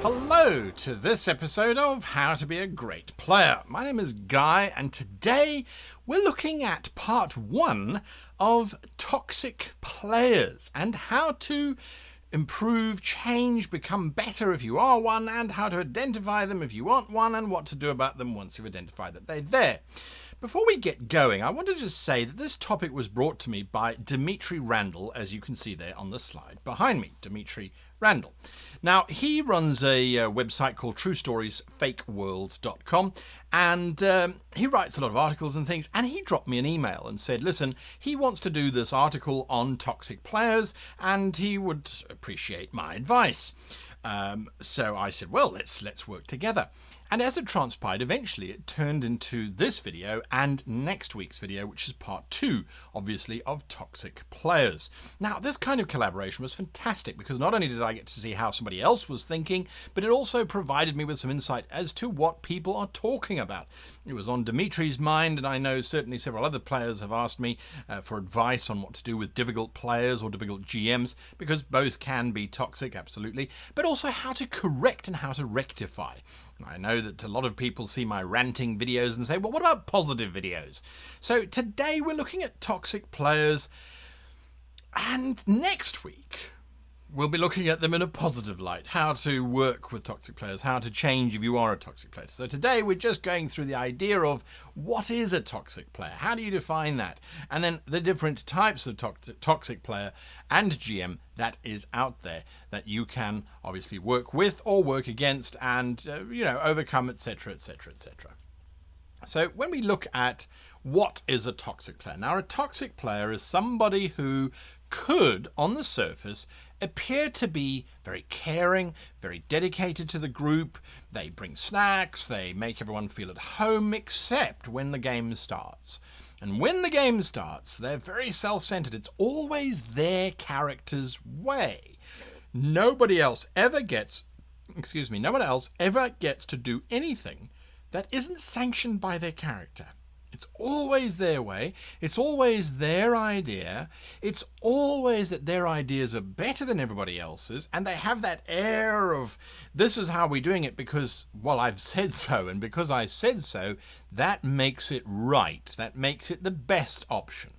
Hello to this episode of How to Be a Great Player. My name is Guy, and today we're looking at part 1 of toxic players and how to improve, change, become better if you are one, and how to identify them if you aren't one, and what to do about them once you've identified that they're there. Before we get going, I want to just say that this topic was brought to me by Dimitri Randall, as you can see there on the slide behind me. Dimitri Randall. Now, he runs a website called TrueStoriesFakeWorlds.com, and he writes a lot of articles and things, and he dropped me an email and said, listen, he wants to do this article on toxic players, and he would appreciate my advice. So I said, well, let's work together. And as it transpired, eventually it turned into this video and next week's video, which is part 2, obviously, of toxic players. Now, this kind of collaboration was fantastic because not only did I get to see how somebody else was thinking, but it also provided me with some insight as to what people are talking about. It was on Dimitri's mind, and I know certainly several other players have asked me for advice on what to do with difficult players or difficult GMs, because both can be toxic, absolutely, but also how to correct and how to rectify. I know that a lot of people see my ranting videos and say, well, what about positive videos? So today we're looking at toxic players, and next week we'll be looking at them in a positive light, how to work with toxic players, how to change if you are a toxic player. So today we're just going through the idea of what is a toxic player, how do you define that, and then the different types of toxic player and GM that is out there that you can obviously work with or work against and overcome, etc., etc., etc. So when we look at what is a toxic player, now a toxic player is somebody who could, on the surface, appear to be very caring, very dedicated to the group. They bring snacks, they make everyone feel at home, except when the game starts. And when the game starts, they're very self-centered. It's always their character's way. Nobody else ever gets to do anything that isn't sanctioned by their character. It's always their way. It's always their idea. It's always that their ideas are better than everybody else's, and they have that air of, this is how we're doing it because, well, I've said so, and because I said so, that makes it right. That makes it the best option.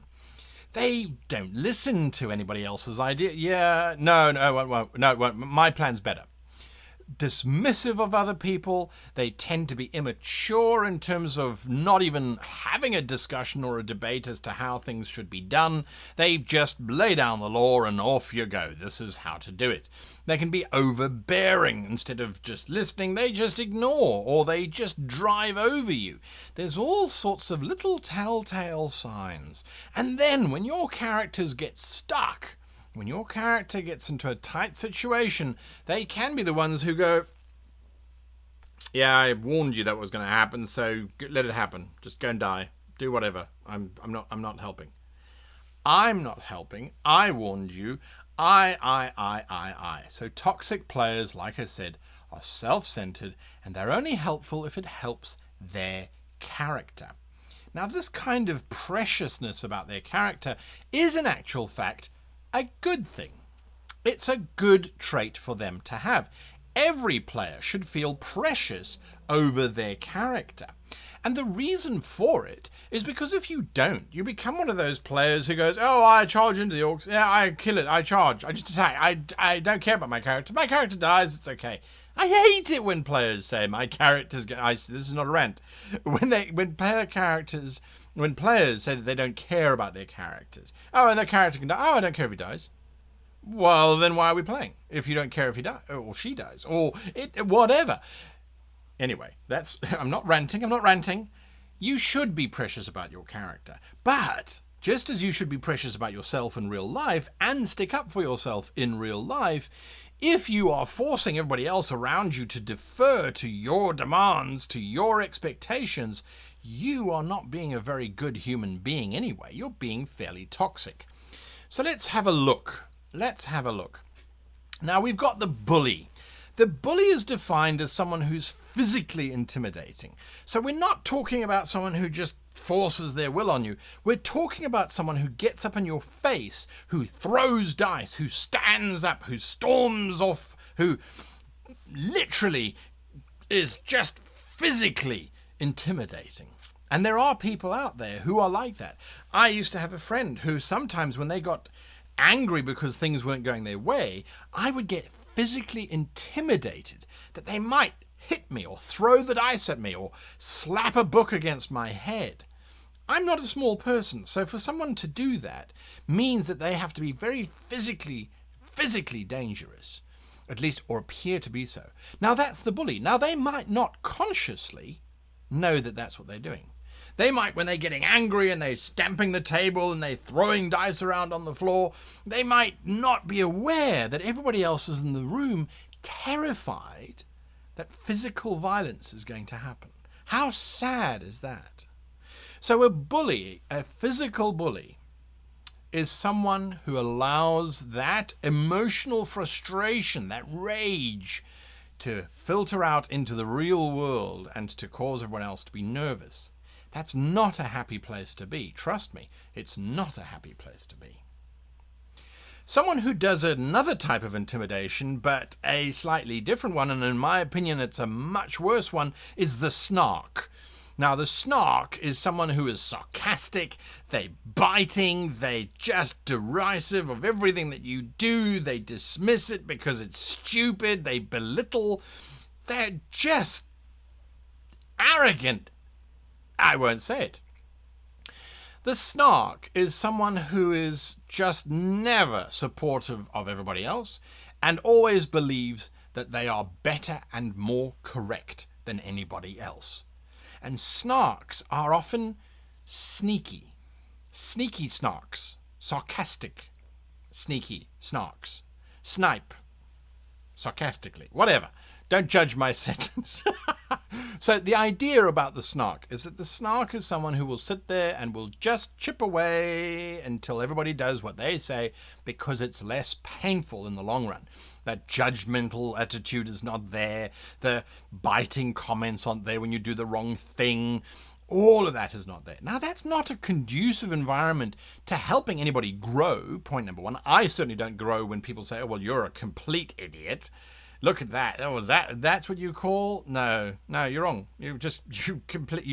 They don't listen to anybody else's idea. Yeah, no, it won't. My plan's better. Dismissive of other people. They tend to be immature in terms of not even having a discussion or a debate as to how things should be done. They just lay down the law and off you go. This is how to do it. They can be overbearing. Instead of just listening, they just ignore, or they just drive over you. There's all sorts of little telltale signs. And then when your characters get stuck, when your character gets into a tight situation, they can be the ones who go, yeah, I warned you that was going to happen, so let it happen. Just go and die. Do whatever. I'm not helping. I'm not helping. I warned you. I. So toxic players, like I said, are self-centered, and they're only helpful if it helps their character. Now, this kind of preciousness about their character is, in actual fact, a good thing. It's a good trait for them to have. Every player should feel precious over their character. And the reason for it is because if you don't, you become one of those players who goes, oh, I charge into the orcs. Yeah, I kill it. I charge. I just attack. I don't care about my character. My character dies. It's okay. I hate it when players say my character's this is not a rant. When players say that they don't care about their characters. Oh, and their character can die. Oh, I don't care if he dies. Well, then why are we playing? If you don't care if he dies, or she dies, or whatever. Anyway, I'm not ranting. You should be precious about your character. But just as you should be precious about yourself in real life and stick up for yourself in real life, if you are forcing everybody else around you to defer to your demands, to your expectations, you are not being a very good human being anyway. You're being fairly toxic. So let's have a look. Now, we've got the bully. The bully is defined as someone who's physically intimidating. So we're not talking about someone who just forces their will on you. We're talking about someone who gets up in your face, who throws dice, who stands up, who storms off, who literally is just physically intimidating. And there are people out there who are like that. I used to have a friend who sometimes when they got angry because things weren't going their way, I would get physically intimidated that they might hit me or throw the dice at me or slap a book against my head. I'm not a small person, so for someone to do that means that they have to be very physically dangerous, at least, or appear to be so. Now that's the bully. Now they might not consciously know that that's what they're doing. They might, when they're getting angry and they're stamping the table and they're throwing dice around on the floor, they might not be aware that everybody else is in the room terrified that physical violence is going to happen. How sad is that? So a bully, a physical bully, is someone who allows that emotional frustration, that rage, to filter out into the real world and to cause everyone else to be nervous. That's not a happy place to be. Trust me, it's not a happy place to be. Someone who does another type of intimidation, but a slightly different one, and in my opinion it's a much worse one, is the snark. Now, the snark is someone who is sarcastic, they're biting, they're just derisive of everything that you do, they dismiss it because it's stupid, they belittle, they're just arrogant. I won't say it. The snark is someone who is just never supportive of everybody else and always believes that they are better and more correct than anybody else. And snarks are often sneaky snarks, sarcastic, sneaky snarks, snipe, sarcastically, whatever. Don't judge my sentence. So the idea about the snark is that the snark is someone who will sit there and will just chip away until everybody does what they say because it's less painful in the long run. That judgmental attitude is not there. The biting comments aren't there when you do the wrong thing. All of that is not there. Now, that's not a conducive environment to helping anybody grow, point number one. I certainly don't grow when people say, oh, well, you're a complete idiot. Look at that. Oh, that's what you call? No, you're wrong. You're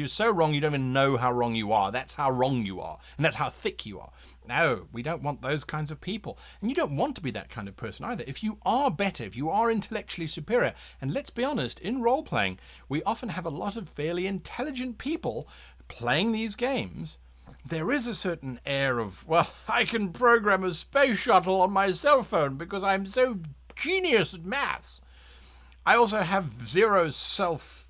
so wrong you don't even know how wrong you are. That's how wrong you are. And that's how thick you are. No, we don't want those kinds of people. And you don't want to be that kind of person either. If you are better, if you are intellectually superior, and let's be honest, in role-playing, we often have a lot of fairly intelligent people playing these games. There is a certain air of, well, I can program a space shuttle on my cell phone because I'm so genius at maths. I also have zero self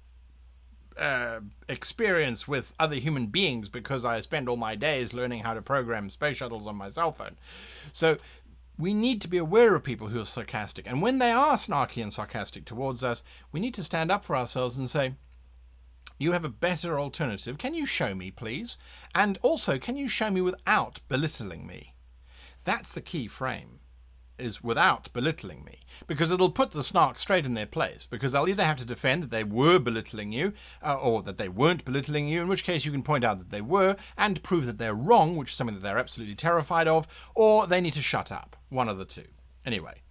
experience with other human beings because I spend all my days learning how to program space shuttles on my cell phone. So we need to be aware of people who are sarcastic. And when they are snarky and sarcastic towards us, we need to stand up for ourselves and say, you have a better alternative. Can you show me, please? And also, can you show me without belittling me? That's the key frame, is without belittling me, because it'll put the snark straight in their place, because they'll either have to defend that they were belittling you or that they weren't belittling you, in which case you can point out that they were and prove that they're wrong, which is something that they're absolutely terrified of, or they need to shut up. One of the two. Anyway,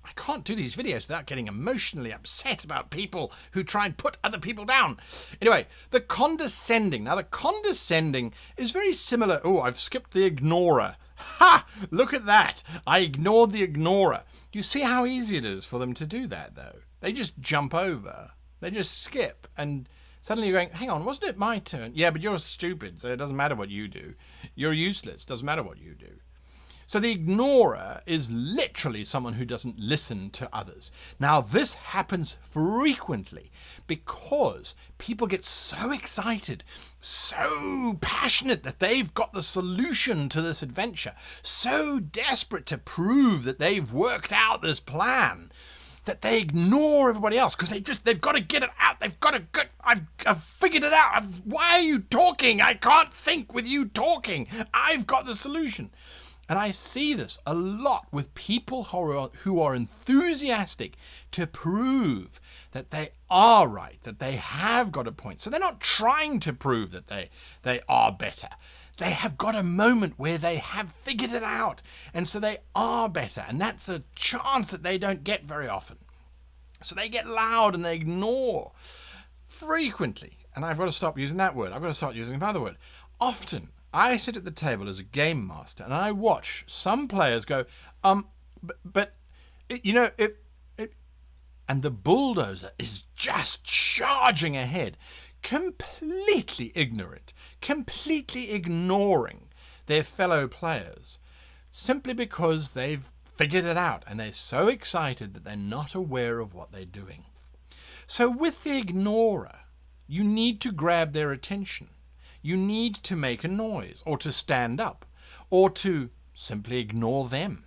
I can't do these videos without getting emotionally upset about people who try and put other people down. Anyway, the condescending. Now, the condescending is very similar. Oh, I've skipped the ignorer. Ha! Look at that. I ignored the ignorer. You see how easy it is for them to do that, though? They just jump over. They just skip. And suddenly you're going, hang on, wasn't it my turn? Yeah, but you're stupid, so it doesn't matter what you do. You're useless. Doesn't matter what you do. So the ignorer is literally someone who doesn't listen to others. Now, this happens frequently because people get so excited, so passionate that they've got the solution to this adventure, so desperate to prove that they've worked out this plan, that they ignore everybody else because they've got to get it out. I've figured it out. Why are you talking? I can't think with you talking. I've got the solution. And I see this a lot with people who are enthusiastic to prove that they are right, that they have got a point. So they're not trying to prove that they are better. They have got a moment where they have figured it out. And so they are better. And that's a chance that they don't get very often. So they get loud and they ignore frequently. And I've got to stop using that word. I've got to start using another word. Often, I sit at the table as a game master and I watch some players go, and the bulldozer is just charging ahead, completely ignorant, completely ignoring their fellow players, simply because they've figured it out and they're so excited that they're not aware of what they're doing. So with the ignorer, you need to grab their attention. You need to make a noise, or to stand up, or to simply ignore them.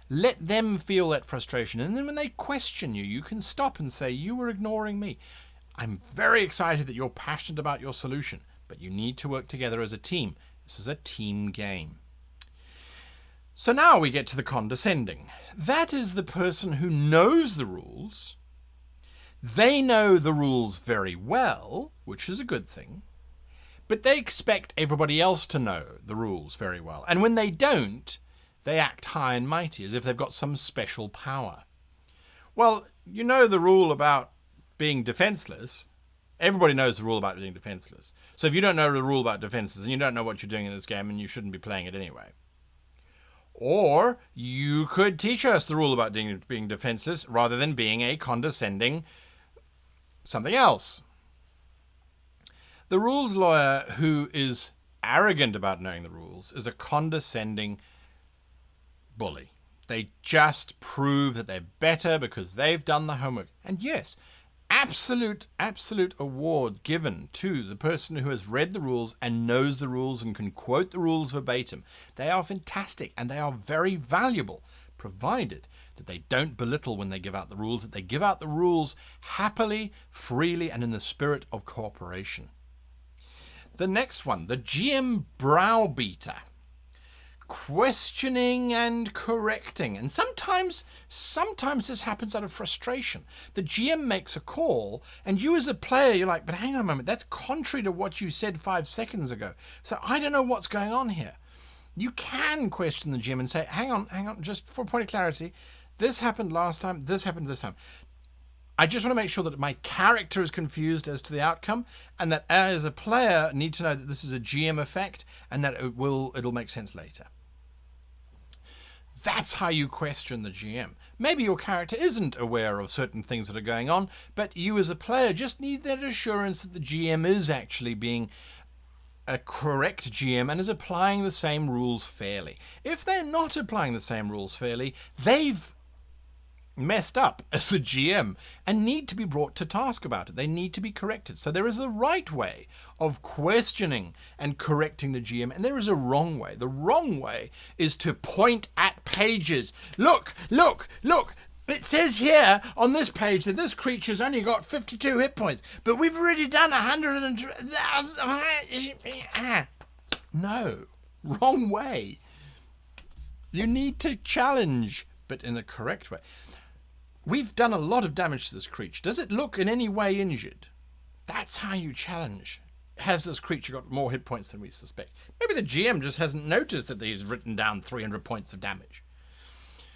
Let them feel that frustration, and then when they question you, you can stop and say, you were ignoring me. I'm very excited that you're passionate about your solution, but you need to work together as a team. This is a team game. So now we get to the condescending. That is the person who knows the rules. They know the rules very well, which is a good thing, but they expect everybody else to know the rules very well. And when they don't, they act high and mighty, as if they've got some special power. Well, you know the rule about being defenseless. Everybody knows the rule about being defenseless. So if you don't know the rule about defenseless, then you don't know what you're doing in this game, and you shouldn't be playing it anyway. Or you could teach us the rule about being defenseless rather than being a condescending something else. The rules lawyer who is arrogant about knowing the rules is a condescending bully. They just prove that they're better because they've done the homework. And yes, absolute award given to the person who has read the rules and knows the rules and can quote the rules verbatim. They are fantastic and they are very valuable, provided that they don't belittle when they give out the rules, that they give out the rules happily, freely, and in the spirit of cooperation. The next one, the GM browbeater. Questioning and correcting. And sometimes this happens out of frustration. The GM makes a call, and you as a player, you're like, but hang on a moment, that's contrary to what you said 5 seconds ago. So I don't know what's going on here. You can question the GM and say, hang on, just for a point of clarity, this happened last time, this happened this time. I just want to make sure that my character is confused as to the outcome, and that as a player need to know that this is a GM effect and that it'll make sense later. That's how you question the GM. Maybe your character isn't aware of certain things that are going on, but you as a player just need that assurance that the GM is actually being a correct GM and is applying the same rules fairly. If they're not applying the same rules fairly, they've messed up as a GM and need to be brought to task about it. They need to be corrected. So there is a right way of questioning and correcting the GM, and there is a wrong way. The wrong way is to point at pages. Look! It says here on this page that this creature's only got 52 hit points, but we've already done 100,000. No, wrong way. You need to challenge, but in the correct way. We've done a lot of damage to this creature. Does it look in any way injured? That's how you challenge. Has this creature got more hit points than we suspect? Maybe the GM just hasn't noticed that he's written down 300 points of damage.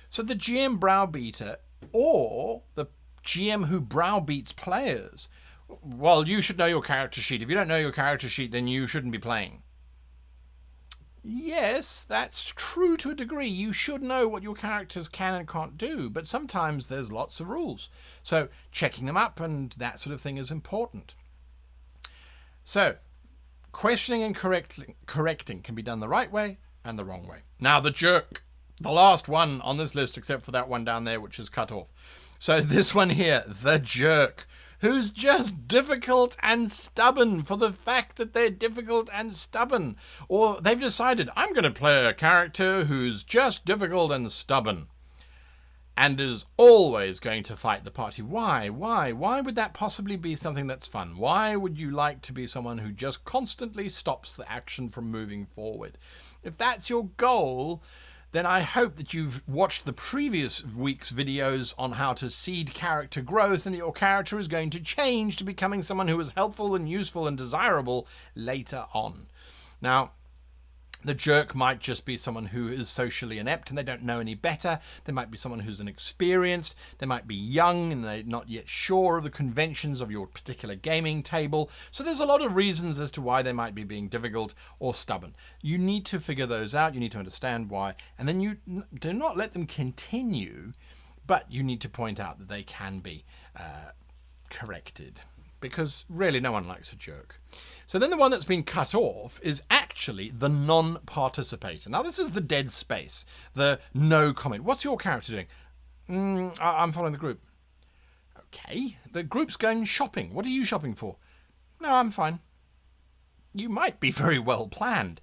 So the GM browbeater, or the GM who browbeats players, well, you should know your character sheet. If you don't know your character sheet, then you shouldn't be playing. Yes, that's true to a degree. You should know what your characters can and can't do, but sometimes there's lots of rules. So checking them up and that sort of thing is important. So questioning and correcting can be done the right way and the wrong way. Now the jerk, the last one on this list, except for that one down there, which is cut off. So this one here, the jerk, who's just difficult and stubborn for the fact that they're difficult and stubborn. Or they've decided, I'm going to play a character who's just difficult and stubborn and is always going to fight the party. Why? Why would that possibly be something that's fun? Why would you like to be someone who just constantly stops the action from moving forward? If that's your goal, then I hope that you've watched the previous week's videos on how to seed character growth and that your character is going to change to becoming someone who is helpful and useful and desirable later on. Now, The jerk might just be someone who is socially inept and they don't know any better. There might be someone who's inexperienced. They might be young and they're not yet sure of the conventions of your particular gaming table. So there's a lot of reasons as to why they might be being difficult or stubborn. You need to figure those out. You need to understand why. And then you do not let them continue, but you need to point out that they can be corrected, because really no one likes a jerk. So then the one that's been cut off is actually the non-participator. Now this is the dead space, the no comment. What's your character doing? I'm following the group. Okay, the group's going shopping. What are you shopping for? No, I'm fine. You might be very well planned,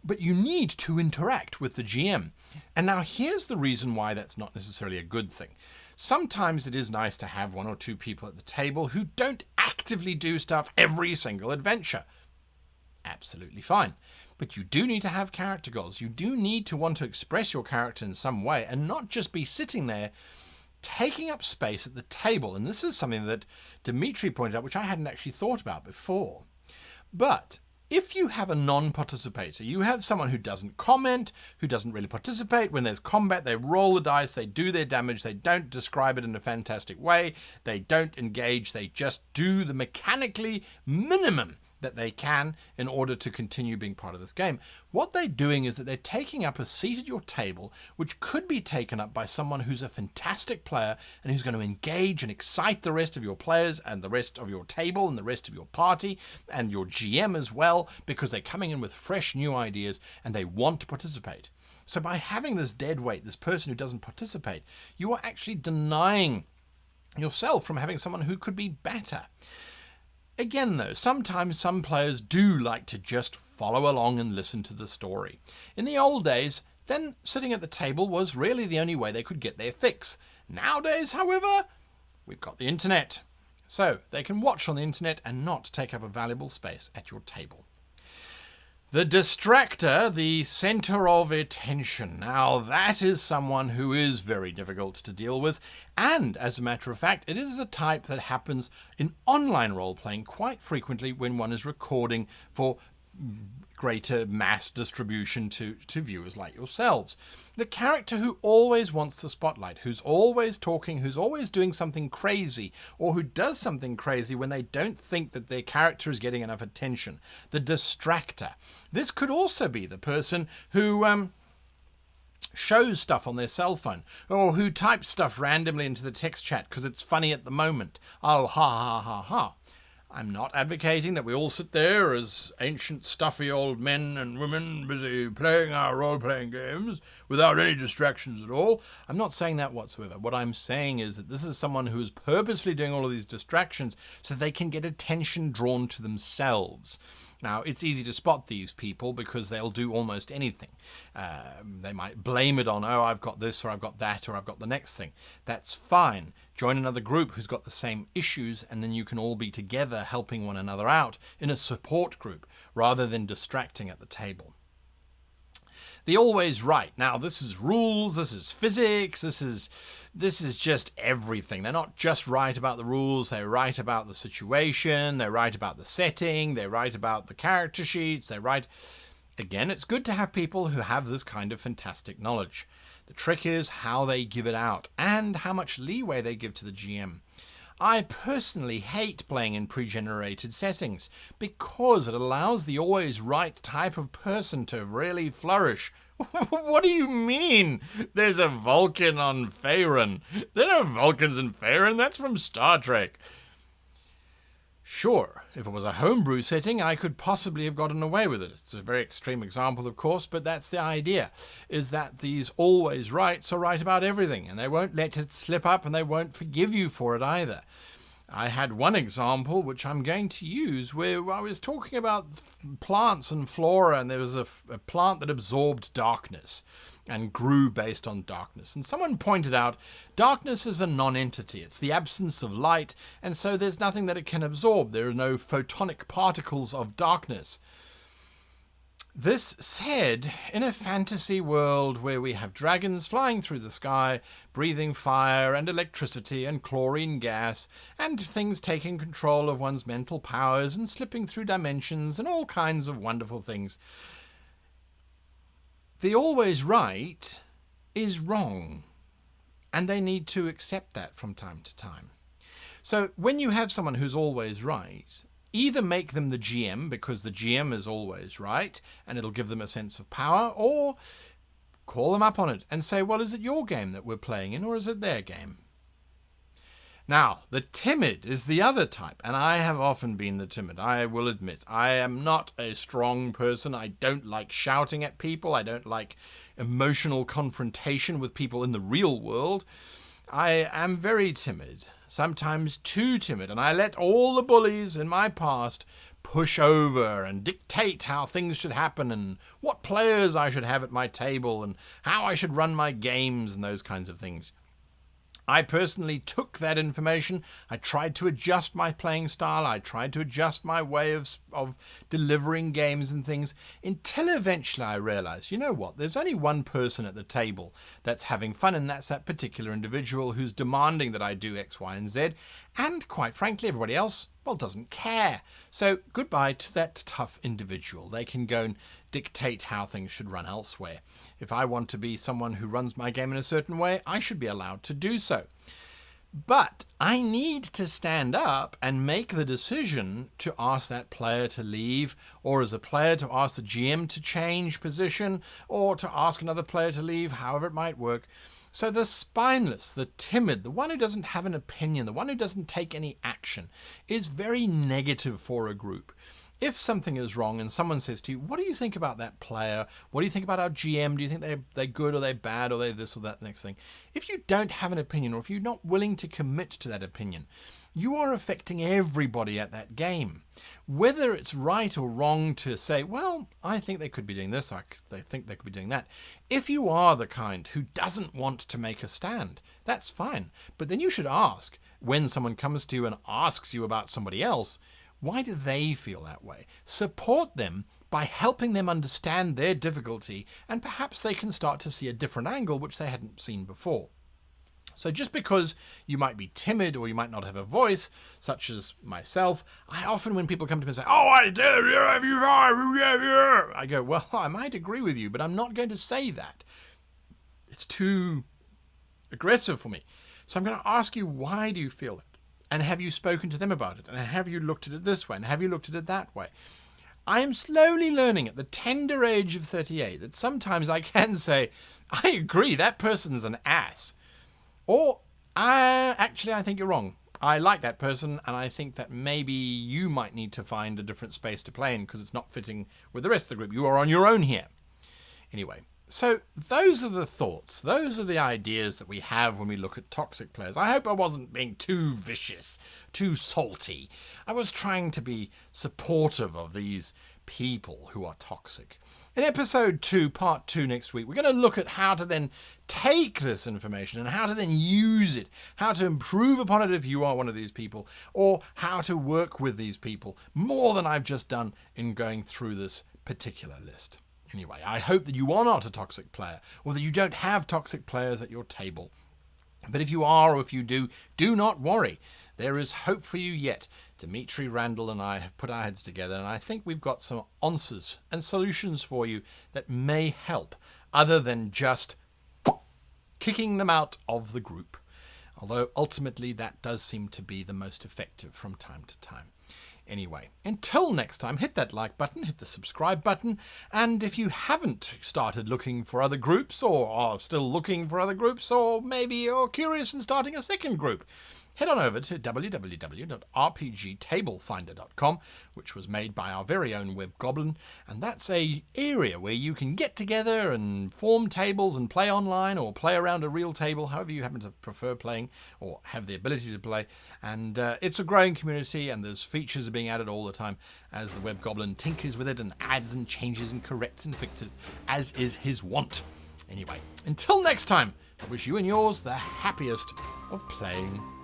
but you need to interact with the GM. And now here's the reason why that's not necessarily a good thing. Sometimes it is nice to have one or two people at the table who don't actively do stuff every single adventure. Absolutely fine. But you do need to have character goals. You do need to want to express your character in some way and not just be sitting there taking up space at the table. And this is something that Dimitri pointed out, which I hadn't actually thought about before. But if you have a non-participator, you have someone who doesn't comment, who doesn't really participate. When there's combat, they roll the dice, they do their damage, they don't describe it in a fantastic way, they don't engage, they just do the mechanically minimum that they can in order to continue being part of this game. What they're doing is that they're taking up a seat at your table, which could be taken up by someone who's a fantastic player and who's going to engage and excite the rest of your players and the rest of your table and the rest of your party and your GM as well, because they're coming in with fresh new ideas and they want to participate. So by having this dead weight, this person who doesn't participate, you are actually denying yourself from having someone who could be better. Again, though, sometimes some players do like to just follow along and listen to the story. In the old days, then sitting at the table was really the only way they could get their fix. Nowadays, however, we've got the internet. So they can watch on the internet and not take up a valuable space at your table. The distractor, the center of attention. Now that is someone who is very difficult to deal with, and as a matter of fact, it is a type that happens in online role-playing quite frequently when one is recording for greater mass distribution to viewers like yourselves. The character who always wants the spotlight, who's always talking, who's always doing something crazy, or who does something crazy when they don't think that their character is getting enough attention. The distractor. This could also be the person who shows stuff on their cell phone, or who types stuff randomly into the text chat because it's funny at the moment. Oh, ha, ha, ha, ha. I'm not advocating that we all sit there as ancient, stuffy old men and women busy playing our role-playing games without any distractions at all. I'm not saying that whatsoever. What I'm saying is that this is someone who is purposely doing all of these distractions so they can get attention drawn to themselves. Now, it's easy to spot these people because they'll do almost anything. They might blame it on, oh, I've got this, or I've got that, or I've got the next thing. That's fine. Join another group who's got the same issues, and then you can all be together helping one another out in a support group rather than distracting at the table. The always right. Now, this is rules, this is physics, this is just everything. They're not just right about the rules, they're right about the situation, they're right about the setting, they're right about the character sheets, they're right... Again, it's good to have people who have this kind of fantastic knowledge. The trick is how they give it out and how much leeway they give to the GM. I personally hate playing in pre-generated settings because it allows the always right type of person to really flourish. What do you mean? There's a Vulcan on Faerun. There are no Vulcans in Faerun. That's from Star Trek. Sure, if it was a homebrew setting, I could possibly have gotten away with it. It's a very extreme example, of course, but that's the idea, is that these always rights are right about everything, and they won't let it slip up, and they won't forgive you for it either. I had one example, which I'm going to use, where I was talking about plants and flora, and there was a plant that absorbed darkness and grew based on darkness. And someone pointed out, darkness is a non-entity. It's the absence of light, and so there's nothing that it can absorb. There are no photonic particles of darkness. This said, in a fantasy world where we have dragons flying through the sky, breathing fire and electricity and chlorine gas, and things taking control of one's mental powers and slipping through dimensions and all kinds of wonderful things, the always right is wrong, and they need to accept that from time to time. So when you have someone who's always right, either make them the GM because the GM is always right and it'll give them a sense of power, or call them up on it and say, well, is it your game that we're playing in or is it their game? Now, the timid is the other type, and I have often been the timid. I will admit, I am not a strong person. I don't like shouting at people. I don't like emotional confrontation with people in the real world. I am very timid, sometimes too timid, and I let all the bullies in my past push over and dictate how things should happen and what players I should have at my table and how I should run my games and those kinds of things. I personally took that information. I tried to adjust my playing style. I tried to adjust my way of delivering games and things until eventually I realized, you know what, there's only one person at the table that's having fun, and that's that particular individual who's demanding that I do X, Y, and Z. And quite frankly, everybody else, well, doesn't care. So goodbye to that tough individual. They can go and dictate how things should run elsewhere. If I want to be someone who runs my game in a certain way, I should be allowed to do so. But I need to stand up and make the decision to ask that player to leave, or as a player to ask the GM to change position, or to ask another player to leave, however it might work. So the spineless, the timid, the one who doesn't have an opinion, the one who doesn't take any action, is very negative for a group. If something is wrong and someone says to you, what do you think about that player? What do you think about our GM? Do you think they're good or they're bad or they're this or that next thing? If you don't have an opinion, or if you're not willing to commit to that opinion, you are affecting everybody at that game. Whether it's right or wrong to say, well, I think they could be doing this, or they think they could be doing that. If you are the kind who doesn't want to make a stand, that's fine. But then you should ask, when someone comes to you and asks you about somebody else, why do they feel that way? Support them by helping them understand their difficulty, and perhaps they can start to see a different angle which they hadn't seen before. So just because you might be timid or you might not have a voice, such as myself, I often, when people come to me and say, oh, I go, well, I might agree with you, but I'm not going to say that. It's too aggressive for me. So I'm going to ask you, why do you feel it? And have you spoken to them about it? And have you looked at it this way? And have you looked at it that way? I am slowly learning at the tender age of 38 that sometimes I can say, I agree, that person's an ass. Or, actually, I think you're wrong. I like that person, and I think that maybe you might need to find a different space to play in because it's not fitting with the rest of the group. You are on your own here. Anyway, so those are the thoughts. Those are the ideas that we have when we look at toxic players. I hope I wasn't being too vicious, too salty. I was trying to be supportive of these people who are toxic. In episode 2, part 2 next week, we're going to look at how to then take this information and how to then use it, how to improve upon it if you are one of these people, or how to work with these people more than I've just done in going through this particular list. Anyway, I hope that you are not a toxic player, or that you don't have toxic players at your table. But if you are, or if you do, do not worry. There is hope for you yet. Dimitri Randall and I have put our heads together, and I think we've got some answers and solutions for you that may help, other than just kicking them out of the group. Although ultimately that does seem to be the most effective from time to time. Anyway, until next time, hit that like button, hit the subscribe button, and if you haven't started looking for other groups, or are still looking for other groups, or maybe you're curious in starting a second group, head on over to www.rpgtablefinder.com, which was made by our very own web goblin, and that's a area where you can get together and form tables and play online, or play around a real table, however you happen to prefer playing or have the ability to play. And it's a growing community, and there's features being added all the time as the web goblin tinkers with it and adds and changes and corrects and fixes, as is his wont. Anyway, until next time, I wish you and yours the happiest of playing.